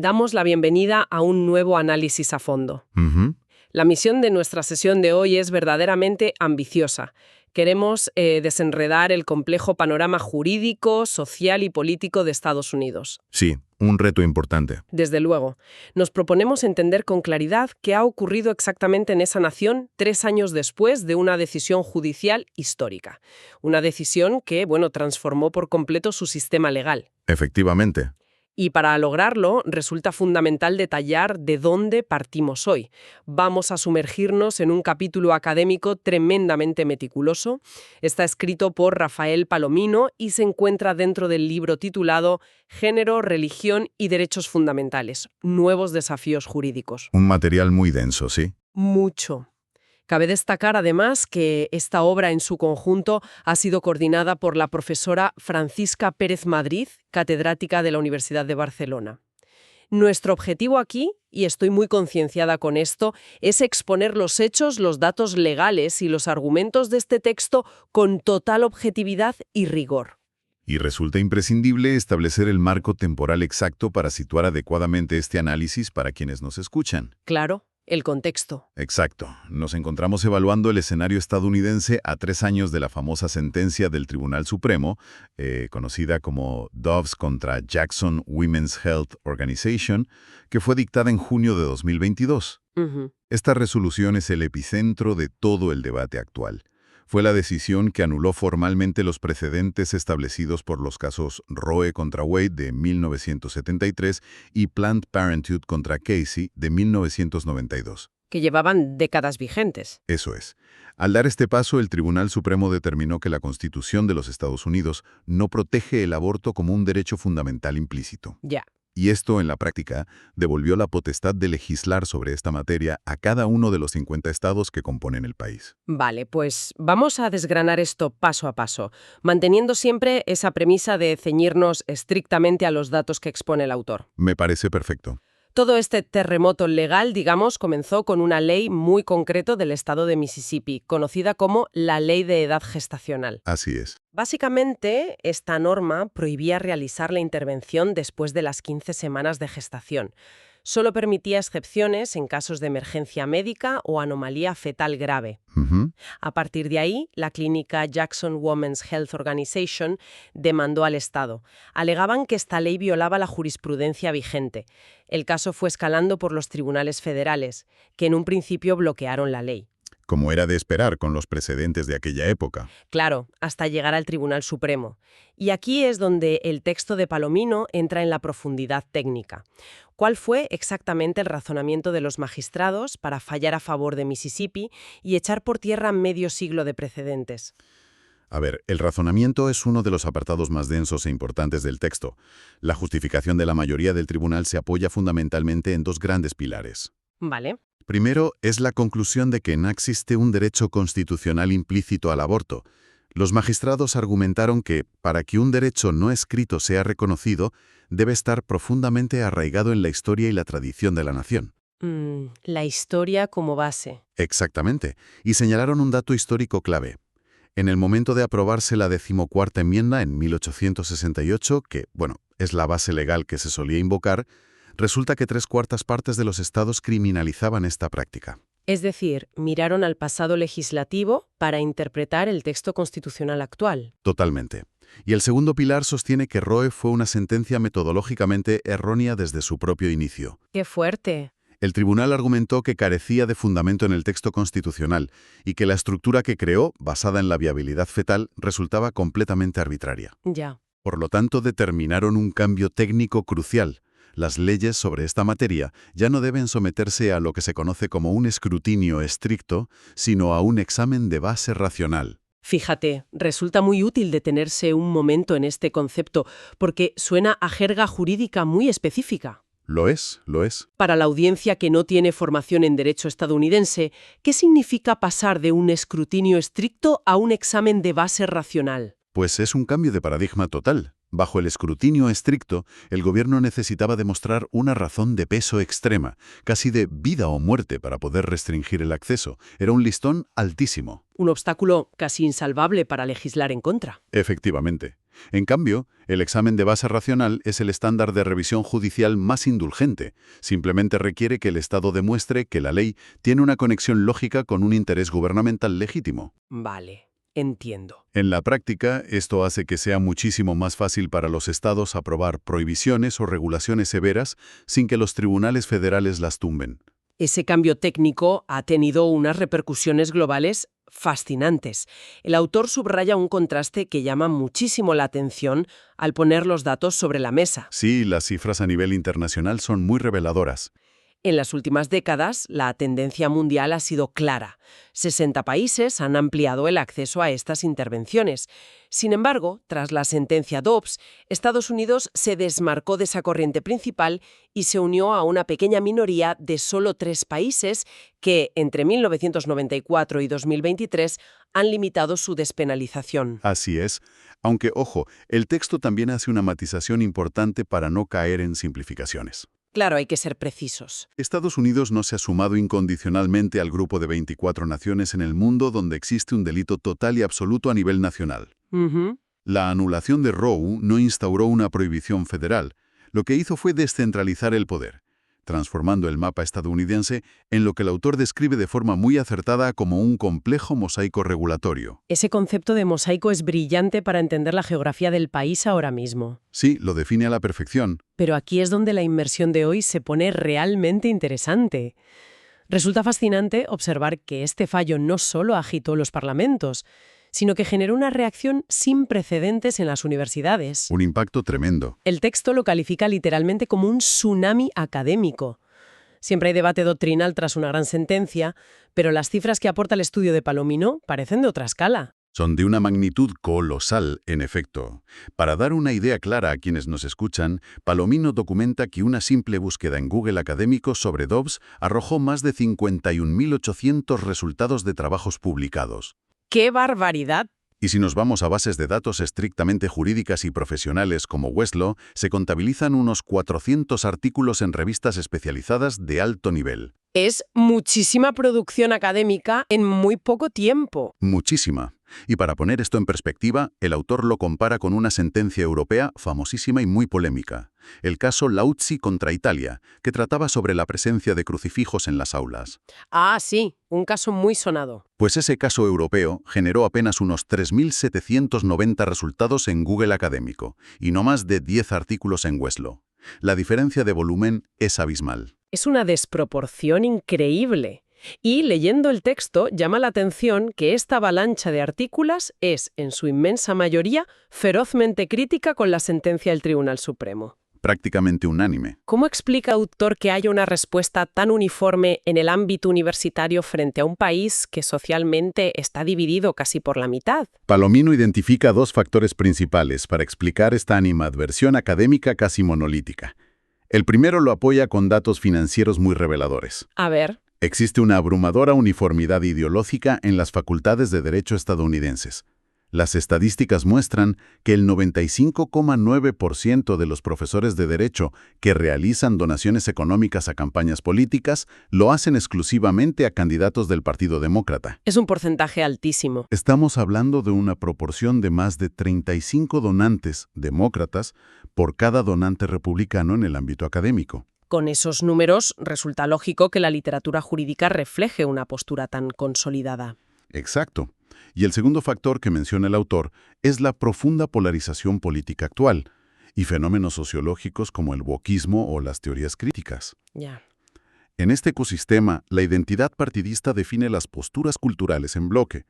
Damos la bienvenida a un nuevo análisis a fondo. Ujú. La misión de nuestra sesión de hoy es verdaderamente ambiciosa. Queremos desenredar el complejo panorama jurídico, social y político de Estados Unidos. Sí, un reto importante. Desde luego, nos proponemos entender con claridad qué ha ocurrido exactamente en esa nación 3 años después de una decisión judicial histórica. Una decisión que, transformó por completo su sistema legal. Efectivamente. Y para lograrlo, resulta fundamental detallar de dónde partimos hoy. Vamos a sumergirnos en un capítulo académico tremendamente meticuloso. Está escrito por Rafael Palomino y se encuentra dentro del libro titulado Género, Religión y Derechos Fundamentales. Nuevos desafíos jurídicos. Un material muy denso, ¿sí? Mucho. Cabe destacar, además, que esta obra en su conjunto ha sido coordinada por la profesora Francisca Pérez Madrid, catedrática de la Universidad de Barcelona. Nuestro objetivo aquí, y estoy muy concienciada con esto, es exponer los hechos, los datos legales y los argumentos de este texto con total objetividad y rigor. Y resulta imprescindible establecer el marco temporal exacto para situar adecuadamente este análisis para quienes nos escuchan. Claro, el contexto. Exacto. Nos encontramos evaluando el escenario estadounidense a 3 años de la famosa sentencia del Tribunal Supremo, conocida como Dobbs contra Jackson Women's Health Organization, que fue dictada en junio de 2022. Ujú. Esta resolución es el epicentro de todo el debate actual. Fue la decisión que anuló formalmente los precedentes establecidos por los casos Roe contra Wade de 1973 y Planned Parenthood contra Casey de 1992. Que llevaban décadas vigentes. Eso es. Al dar este paso, el Tribunal Supremo determinó que la Constitución de los Estados Unidos no protege el aborto como un derecho fundamental implícito. Ya. Y esto, en la práctica, devolvió la potestad de legislar sobre esta materia a cada uno de los 50 estados que componen el país. Vale, pues vamos a desgranar esto paso a paso, manteniendo siempre esa premisa de ceñirnos estrictamente a los datos que expone el autor. Me parece perfecto. Todo este terremoto legal, digamos, comenzó con una ley muy concreto del estado de Mississippi, conocida como la Ley de Edad Gestacional. Así es. Básicamente, esta norma prohibía realizar la intervención después de las 15 semanas de gestación. Solo permitía excepciones en casos de emergencia médica o anomalía fetal grave. Ujú. A partir de ahí, la clínica Jackson Women's Health Organization demandó al Estado. Alegaban que esta ley violaba la jurisprudencia vigente. El caso fue escalando por los tribunales federales, que en un principio bloquearon la ley. Como era de esperar con los precedentes de aquella época. Claro, hasta llegar al Tribunal Supremo. Y aquí es donde el texto de Palomino entra en la profundidad técnica. ¿Cuál fue exactamente el razonamiento de los magistrados para fallar a favor de Mississippi y echar por tierra medio siglo de precedentes? A ver, el razonamiento es uno de los apartados más densos e importantes del texto. La justificación de la mayoría del tribunal se apoya fundamentalmente en 2 grandes pilares. Vale. Primero, es la conclusión de que no existe un derecho constitucional implícito al aborto. Los magistrados argumentaron que, para que un derecho no escrito sea reconocido, debe estar profundamente arraigado en la historia y la tradición de la nación. La historia como base. Exactamente, y señalaron un dato histórico clave. En el momento de aprobarse la 14ª enmienda en 1868, que, es la base legal que se solía invocar, resulta que 3/4 partes de los estados criminalizaban esta práctica. Es decir, miraron al pasado legislativo para interpretar el texto constitucional actual. Totalmente. Y el segundo pilar sostiene que Roe fue una sentencia metodológicamente errónea desde su propio inicio. ¡Qué fuerte! El tribunal argumentó que carecía de fundamento en el texto constitucional y que la estructura que creó, basada en la viabilidad fetal, resultaba completamente arbitraria. Ya. Por lo tanto, determinaron un cambio técnico crucial. Las leyes sobre esta materia ya no deben someterse a lo que se conoce como un escrutinio estricto, sino a un examen de base racional. Fíjate, resulta muy útil detenerse un momento en este concepto, porque suena a jerga jurídica muy específica. Lo es. Para la audiencia que no tiene formación en derecho estadounidense, ¿qué significa pasar de un escrutinio estricto a un examen de base racional? Pues es un cambio de paradigma total. Bajo el escrutinio estricto, el gobierno necesitaba demostrar una razón de peso extrema, casi de vida o muerte para poder restringir el acceso. Era un listón altísimo. Un obstáculo casi insalvable para legislar en contra. Efectivamente. En cambio, el examen de base racional es el estándar de revisión judicial más indulgente. Simplemente requiere que el Estado demuestre que la ley tiene una conexión lógica con un interés gubernamental legítimo. Vale, entiendo. En la práctica, esto hace que sea muchísimo más fácil para los estados aprobar prohibiciones o regulaciones severas sin que los tribunales federales las tumben. Ese cambio técnico ha tenido unas repercusiones globales fascinantes. El autor subraya un contraste que llama muchísimo la atención al poner los datos sobre la mesa. Sí, las cifras a nivel internacional son muy reveladoras. En las últimas décadas, la tendencia mundial ha sido clara. 60 países han ampliado el acceso a estas intervenciones. Sin embargo, tras la sentencia Dobbs, Estados Unidos se desmarcó de esa corriente principal y se unió a una pequeña minoría de solo 3 países que, entre 1994 y 2023, han limitado su despenalización. Así es, aunque, ojo, el texto también hace una matización importante para no caer en simplificaciones. Claro, hay que ser precisos. Estados Unidos no se ha sumado incondicionalmente al grupo de 24 naciones en el mundo donde existe un delito total y absoluto a nivel nacional. La anulación de Roe no instauró una prohibición federal. Lo que hizo fue descentralizar el poder, transformando el mapa estadounidense en lo que el autor describe de forma muy acertada como un complejo mosaico regulatorio. Ese concepto de mosaico es brillante para entender la geografía del país ahora mismo. Sí, lo define a la perfección. Pero aquí es donde la inmersión de hoy se pone realmente interesante. Resulta fascinante observar que este fallo no solo agitó los parlamentos, sino que generó una reacción sin precedentes en las universidades. Un impacto tremendo. El texto lo califica literalmente como un tsunami académico. Siempre hay debate doctrinal tras una gran sentencia, pero las cifras que aporta el estudio de Palomino parecen de otra escala. Son de una magnitud colosal, en efecto. Para dar una idea clara a quienes nos escuchan, Palomino documenta que una simple búsqueda en Google académico sobre Dobbs arrojó más de 51.800 resultados de trabajos publicados. ¡Qué barbaridad! Y si nos vamos a bases de datos estrictamente jurídicas y profesionales como Westlaw, se contabilizan unos 400 artículos en revistas especializadas de alto nivel. Es muchísima producción académica en muy poco tiempo. Muchísima. Y para poner esto en perspectiva, el autor lo compara con una sentencia europea famosísima y muy polémica, el caso Lauzi contra Italia, que trataba sobre la presencia de crucifijos en las aulas. Ah, sí, un caso muy sonado. Pues ese caso europeo generó apenas unos 3.790 resultados en Google académico y no más de 10 artículos en Westlaw. La diferencia de volumen es abismal. Es una desproporción increíble. Y leyendo el texto llama la atención que esta avalancha de artículos es, en su inmensa mayoría, ferozmente crítica con la sentencia del Tribunal Supremo. Prácticamente unánime. ¿Cómo explica el autor que haya una respuesta tan uniforme en el ámbito universitario frente a un país que socialmente está dividido casi por la mitad? Palomino identifica 2 factores principales para explicar esta animadversión académica casi monolítica. El primero lo apoya con datos financieros muy reveladores. A ver. Existe una abrumadora uniformidad ideológica en las facultades de derecho estadounidenses. Las estadísticas muestran que el 95,9% de los profesores de derecho que realizan donaciones económicas a campañas políticas lo hacen exclusivamente a candidatos del Partido Demócrata. Es un porcentaje altísimo. Estamos hablando de una proporción de más de 35 donantes demócratas por cada donante republicano en el ámbito académico. Con esos números, resulta lógico que la literatura jurídica refleje una postura tan consolidada. Exacto. Y el segundo factor que menciona el autor es la profunda polarización política actual y fenómenos sociológicos como el wokismo o las teorías críticas. Ya. En este ecosistema, la identidad partidista define las posturas culturales en bloque.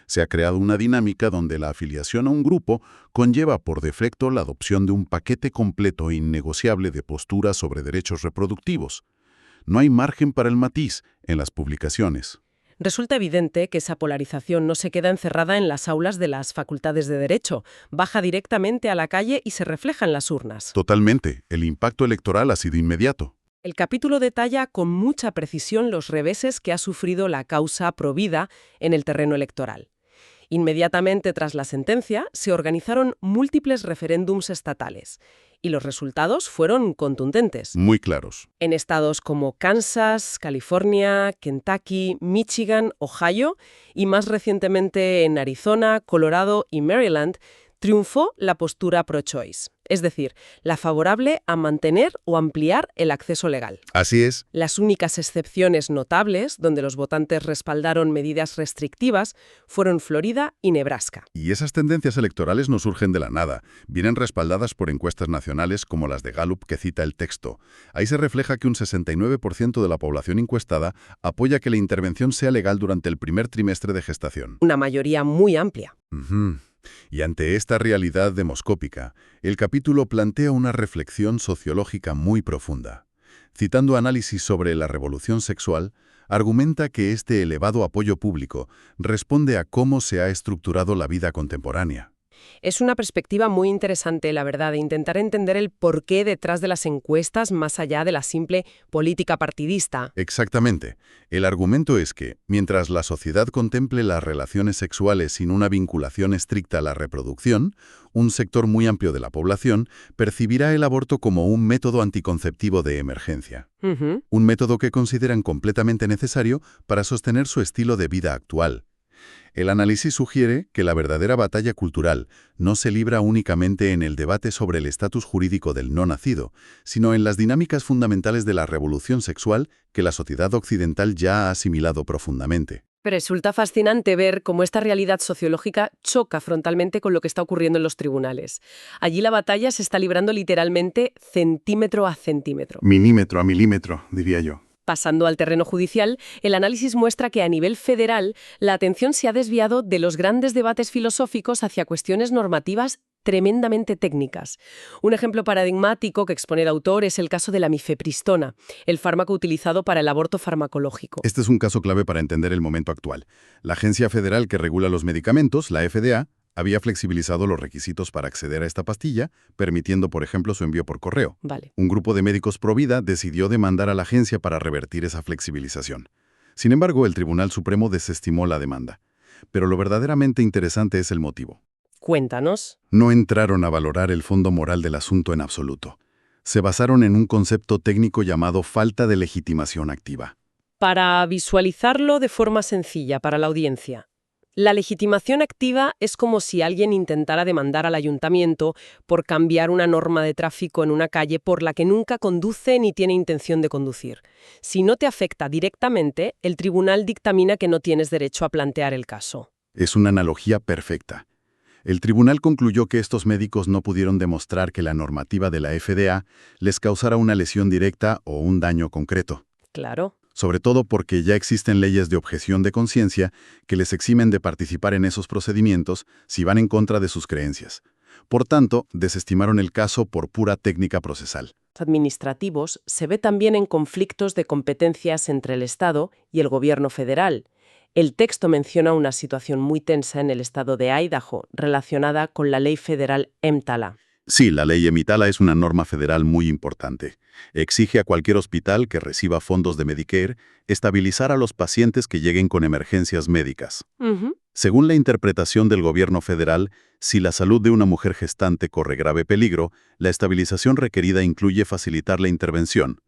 Se ha creado una dinámica donde la afiliación a un grupo conlleva por defecto la adopción de un paquete completo e innegociable de posturas sobre derechos reproductivos. No hay margen para el matiz en las publicaciones. Resulta evidente que esa polarización no se queda encerrada en las aulas de las facultades de Derecho, baja directamente a la calle y se refleja en las urnas. Totalmente. El impacto electoral ha sido inmediato. El capítulo detalla con mucha precisión los reveses que ha sufrido la causa pro vida en el terreno electoral. Inmediatamente tras la sentencia, se organizaron múltiples referéndums estatales, y los resultados fueron contundentes. Muy claros. En estados como Kansas, California, Kentucky, Michigan, Ohio y más recientemente en Arizona, Colorado y Maryland, Triunfó la postura pro-choice, es decir, la favorable a mantener o ampliar el acceso legal. Así es. Las únicas excepciones notables, donde los votantes respaldaron medidas restrictivas, fueron Florida y Nebraska. Y esas tendencias electorales no surgen de la nada. Vienen respaldadas por encuestas nacionales como las de Gallup que cita el texto. Ahí se refleja que un 69% de la población encuestada apoya que la intervención sea legal durante el primer trimestre de gestación. Una mayoría muy amplia. Ujú. Y ante esta realidad demoscópica, el capítulo plantea una reflexión sociológica muy profunda. Citando análisis sobre la revolución sexual, argumenta que este elevado apoyo público responde a cómo se ha estructurado la vida contemporánea. Es una perspectiva muy interesante, la verdad, de intentar entender el porqué detrás de las encuestas más allá de la simple política partidista. Exactamente. El argumento es que, mientras la sociedad contemple las relaciones sexuales sin una vinculación estricta a la reproducción, un sector muy amplio de la población percibirá el aborto como un método anticonceptivo de emergencia. Ujú. Un método que consideran completamente necesario para sostener su estilo de vida actual. El análisis sugiere que la verdadera batalla cultural no se libra únicamente en el debate sobre el estatus jurídico del no nacido, sino en las dinámicas fundamentales de la revolución sexual que la sociedad occidental ya ha asimilado profundamente. Resulta fascinante ver cómo esta realidad sociológica choca frontalmente con lo que está ocurriendo en los tribunales. Allí la batalla se está librando literalmente centímetro a centímetro. Milímetro a milímetro, diría yo. Pasando al terreno judicial, el análisis muestra que a nivel federal la atención se ha desviado de los grandes debates filosóficos hacia cuestiones normativas tremendamente técnicas. Un ejemplo paradigmático que expone el autor es el caso de la mifepristona, el fármaco utilizado para el aborto farmacológico. Este es un caso clave para entender el momento actual. La agencia federal que regula los medicamentos, la FDA, había flexibilizado los requisitos para acceder a esta pastilla, permitiendo, por ejemplo, su envío por correo. Vale. Un grupo de médicos pro vida decidió demandar a la agencia para revertir esa flexibilización. Sin embargo, el Tribunal Supremo desestimó la demanda. Pero lo verdaderamente interesante es el motivo. Cuéntanos. No entraron a valorar el fondo moral del asunto en absoluto. Se basaron en un concepto técnico llamado falta de legitimación activa. Para visualizarlo de forma sencilla para la audiencia. La legitimación activa es como si alguien intentara demandar al ayuntamiento por cambiar una norma de tráfico en una calle por la que nunca conduce ni tiene intención de conducir. Si no te afecta directamente, el tribunal dictamina que no tienes derecho a plantear el caso. Es una analogía perfecta. El tribunal concluyó que estos médicos no pudieron demostrar que la normativa de la FDA les causara una lesión directa o un daño concreto. Claro. Sobre todo porque ya existen leyes de objeción de conciencia que les eximen de participar en esos procedimientos si van en contra de sus creencias. Por tanto, desestimaron el caso por pura técnica procesal. Administrativos se ve también en conflictos de competencias entre el Estado y el gobierno federal. El texto menciona una situación muy tensa en el estado de Idaho relacionada con la ley federal EMTALA. Sí, la ley EMTALA es una norma federal muy importante. Exige a cualquier hospital que reciba fondos de Medicare estabilizar a los pacientes que lleguen con emergencias médicas. Ujú. Según la interpretación del gobierno federal, si la salud de una mujer gestante corre grave peligro, la estabilización requerida incluye facilitar la intervención.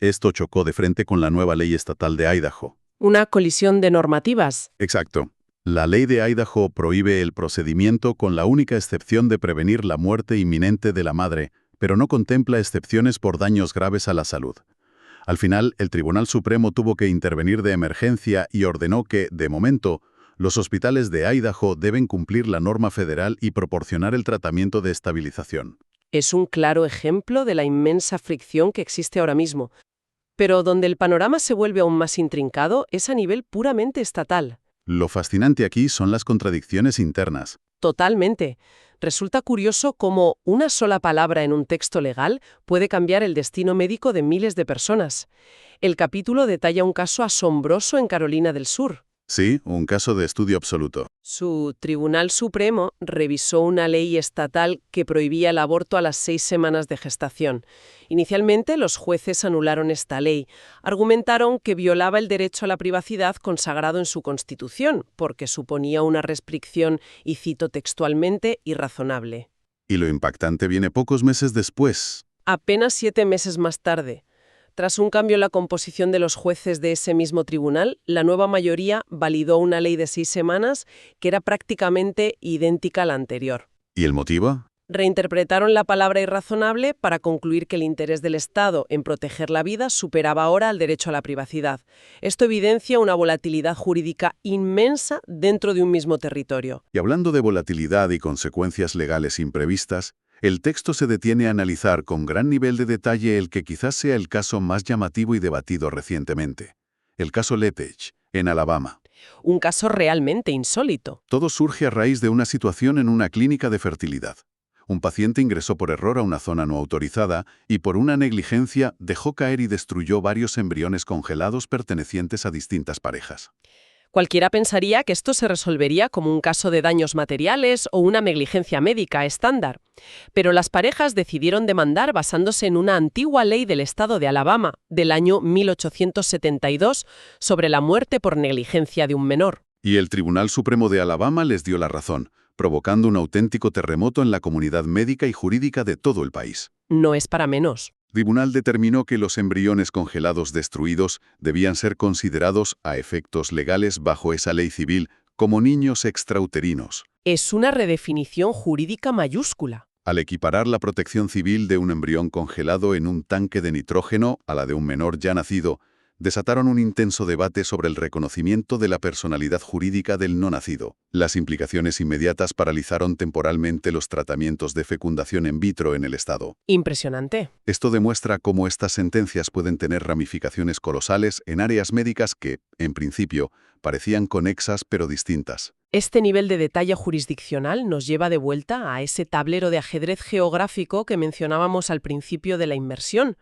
Esto chocó de frente con la nueva ley estatal de Idaho. Una colisión de normativas. Exacto. La ley de Idaho prohíbe el procedimiento con la única excepción de prevenir la muerte inminente de la madre, pero no contempla excepciones por daños graves a la salud. Al final, el Tribunal Supremo tuvo que intervenir de emergencia y ordenó que, de momento, los hospitales de Idaho deben cumplir la norma federal y proporcionar el tratamiento de estabilización. Es un claro ejemplo de la inmensa fricción que existe ahora mismo. Pero donde el panorama se vuelve aún más intrincado es a nivel puramente estatal. Lo fascinante aquí son las contradicciones internas. Totalmente. Resulta curioso cómo una sola palabra en un texto legal puede cambiar el destino médico de miles de personas. El capítulo detalla un caso asombroso en Carolina del Sur. Sí, un caso de estudio absoluto. Su Tribunal Supremo revisó una ley estatal que prohibía el aborto a las 6 semanas de gestación. Inicialmente, los jueces anularon esta ley. Argumentaron que violaba el derecho a la privacidad consagrado en su Constitución, porque suponía una restricción, y cito textualmente, irrazonable. Y lo impactante viene pocos meses después. Apenas 7 meses más tarde. Tras un cambio en la composición de los jueces de ese mismo tribunal, la nueva mayoría validó una ley de 6 semanas que era prácticamente idéntica a la anterior. ¿Y el motivo? Reinterpretaron la palabra irrazonable para concluir que el interés del Estado en proteger la vida superaba ahora al derecho a la privacidad. Esto evidencia una volatilidad jurídica inmensa dentro de un mismo territorio. Y hablando de volatilidad y consecuencias legales imprevistas, el texto se detiene a analizar con gran nivel de detalle el que quizás sea el caso más llamativo y debatido recientemente, el caso Letech, en Alabama. Un caso realmente insólito. Todo surge a raíz de una situación en una clínica de fertilidad. Un paciente ingresó por error a una zona no autorizada y por una negligencia dejó caer y destruyó varios embriones congelados pertenecientes a distintas parejas. Cualquiera pensaría que esto se resolvería como un caso de daños materiales o una negligencia médica estándar. Pero las parejas decidieron demandar basándose en una antigua ley del estado de Alabama, del año 1872, sobre la muerte por negligencia de un menor. Y el Tribunal Supremo de Alabama les dio la razón, provocando un auténtico terremoto en la comunidad médica y jurídica de todo el país. No es para menos. El tribunal determinó que los embriones congelados destruidos debían ser considerados, a efectos legales bajo esa ley civil, como niños extrauterinos. Es una redefinición jurídica mayúscula. Al equiparar la protección civil de un embrión congelado en un tanque de nitrógeno a la de un menor ya nacido, desataron un intenso debate sobre el reconocimiento de la personalidad jurídica del no nacido. Las implicaciones inmediatas paralizaron temporalmente los tratamientos de fecundación in vitro en el Estado. Impresionante. Esto demuestra cómo estas sentencias pueden tener ramificaciones colosales en áreas médicas que, en principio, parecían conexas pero distintas. Este nivel de detalle jurisdiccional nos lleva de vuelta a ese tablero de ajedrez geográfico que mencionábamos al principio de la inmersión.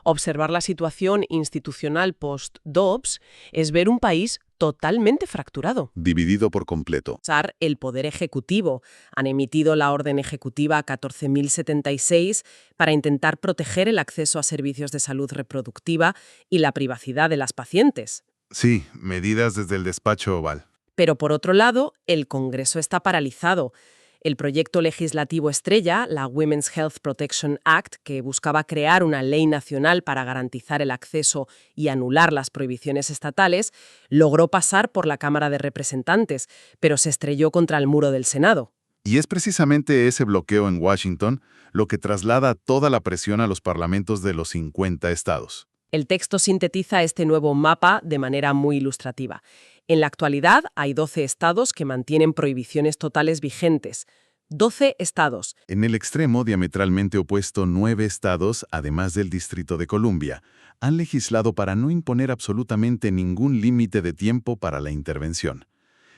Observar la situación institucional post-Dobbs es ver un país totalmente fracturado. Dividido por completo. El Poder Ejecutivo han emitido la Orden Ejecutiva 14.076 para intentar proteger el acceso a servicios de salud reproductiva y la privacidad de las pacientes. Sí, medidas desde el despacho oval. Pero por otro lado, el Congreso está paralizado. El proyecto legislativo estrella, la Women's Health Protection Act, que buscaba crear una ley nacional para garantizar el acceso y anular las prohibiciones estatales, logró pasar por la Cámara de Representantes, pero se estrelló contra el muro del Senado. Y es precisamente ese bloqueo en Washington lo que traslada toda la presión a los parlamentos de los 50 estados. El texto sintetiza este nuevo mapa de manera muy ilustrativa. En la actualidad hay 12 estados que mantienen prohibiciones totales vigentes. 12 estados. En el extremo diametralmente opuesto, 9 estados, además del Distrito de Columbia, han legislado para no imponer absolutamente ningún límite de tiempo para la intervención.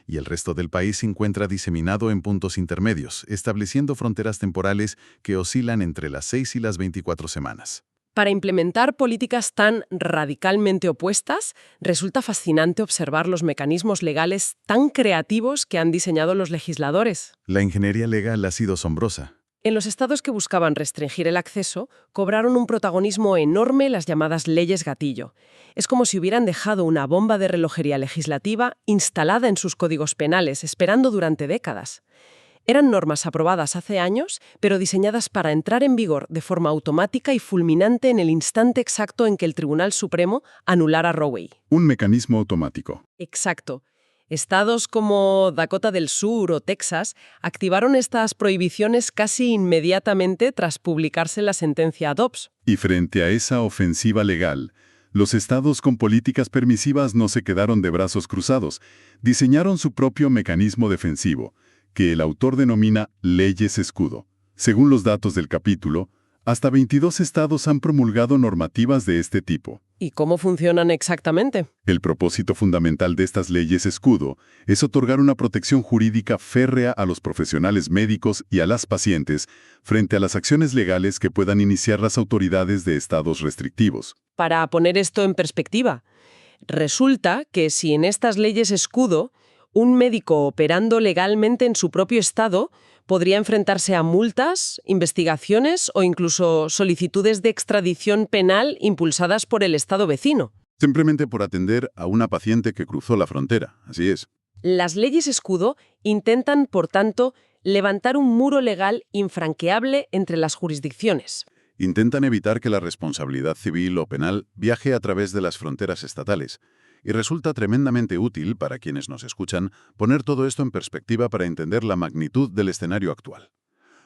Y el resto del país se encuentra diseminado en puntos intermedios, estableciendo fronteras temporales que oscilan entre las 6 y las 24 semanas. Para implementar políticas tan radicalmente opuestas, resulta fascinante observar los mecanismos legales tan creativos que han diseñado los legisladores. La ingeniería legal ha sido asombrosa. En los estados que buscaban restringir el acceso, cobraron un protagonismo enorme las llamadas leyes gatillo. Es como si hubieran dejado una bomba de relojería legislativa instalada en sus códigos penales, esperando durante décadas. Eran normas aprobadas hace años, pero diseñadas para entrar en vigor de forma automática y fulminante en el instante exacto en que el Tribunal Supremo anulara Roe Wade. Un mecanismo automático. Exacto. Estados como Dakota del Sur o Texas activaron estas prohibiciones casi inmediatamente tras publicarse la sentencia Dobbs. Y frente a esa ofensiva legal, los estados con políticas permisivas no se quedaron de brazos cruzados, diseñaron su propio mecanismo defensivo, que el autor denomina leyes escudo. Según los datos del capítulo, hasta 22 estados han promulgado normativas de este tipo. ¿Y cómo funcionan exactamente? El propósito fundamental de estas leyes escudo es otorgar una protección jurídica férrea a los profesionales médicos y a las pacientes frente a las acciones legales que puedan iniciar las autoridades de estados restrictivos. Para poner esto en perspectiva, resulta que si en estas leyes escudo un médico operando legalmente en su propio estado podría enfrentarse a multas, investigaciones o incluso solicitudes de extradición penal impulsadas por el estado vecino. Simplemente por atender a una paciente que cruzó la frontera, así es. Las leyes escudo intentan, por tanto, levantar un muro legal infranqueable entre las jurisdicciones. Intentan evitar que la responsabilidad civil o penal viaje a través de las fronteras estatales. Y resulta tremendamente útil para quienes nos escuchan poner todo esto en perspectiva para entender la magnitud del escenario actual.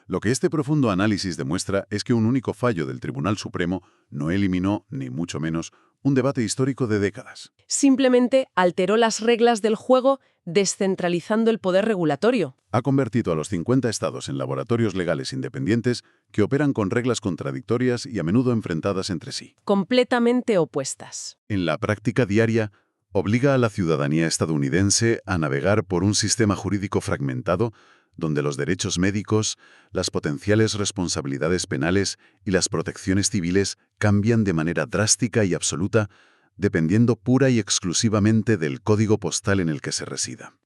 Lo que este profundo análisis demuestra es que un único fallo del Tribunal Supremo no eliminó, ni mucho menos, un debate histórico de décadas. Simplemente alteró las reglas del juego descentralizando el poder regulatorio. Ha convertido a los 50 estados en laboratorios legales independientes que operan con reglas contradictorias y a menudo enfrentadas entre sí. Completamente opuestas. En la práctica diaria, obliga a la ciudadanía estadounidense a navegar por un sistema jurídico fragmentado donde los derechos médicos, las potenciales responsabilidades penales y las protecciones civiles cambian de manera drástica y absoluta, dependiendo pura y exclusivamente del código postal en el que se resida.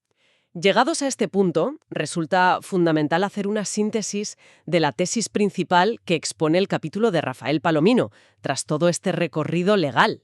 Llegados a este punto, resulta fundamental hacer una síntesis de la tesis principal que expone el capítulo de Rafael Palomino, tras todo este recorrido legal.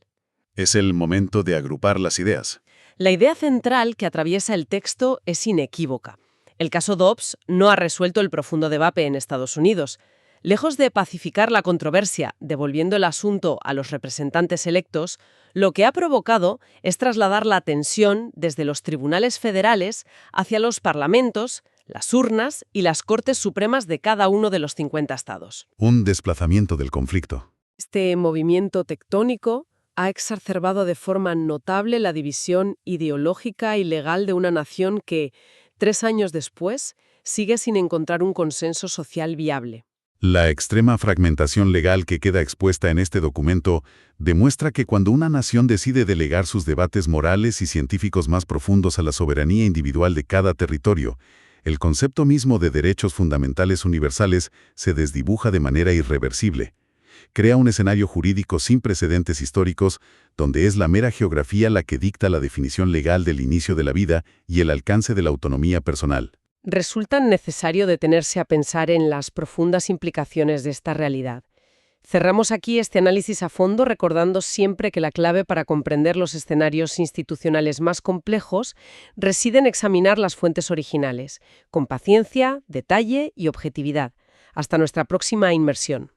Es el momento de agrupar las ideas. La idea central que atraviesa el texto es inequívoca. El caso Dobbs no ha resuelto el profundo debate en Estados Unidos. Lejos de pacificar la controversia, devolviendo el asunto a los representantes electos, lo que ha provocado es trasladar la tensión desde los tribunales federales hacia los parlamentos, las urnas y las Cortes Supremas de cada uno de los 50 estados. Un desplazamiento del conflicto. Este movimiento tectónico ha exacerbado de forma notable la división ideológica y legal de una nación que, 3 años después, sigue sin encontrar un consenso social viable. La extrema fragmentación legal que queda expuesta en este documento demuestra que cuando una nación decide delegar sus debates morales y científicos más profundos a la soberanía individual de cada territorio, el concepto mismo de derechos fundamentales universales se desdibuja de manera irreversible. Crea un escenario jurídico sin precedentes históricos, donde es la mera geografía la que dicta la definición legal del inicio de la vida y el alcance de la autonomía personal. Resulta necesario detenerse a pensar en las profundas implicaciones de esta realidad. Cerramos aquí este análisis a fondo recordando siempre que la clave para comprender los escenarios institucionales más complejos reside en examinar las fuentes originales, con paciencia, detalle y objetividad. Hasta nuestra próxima inmersión.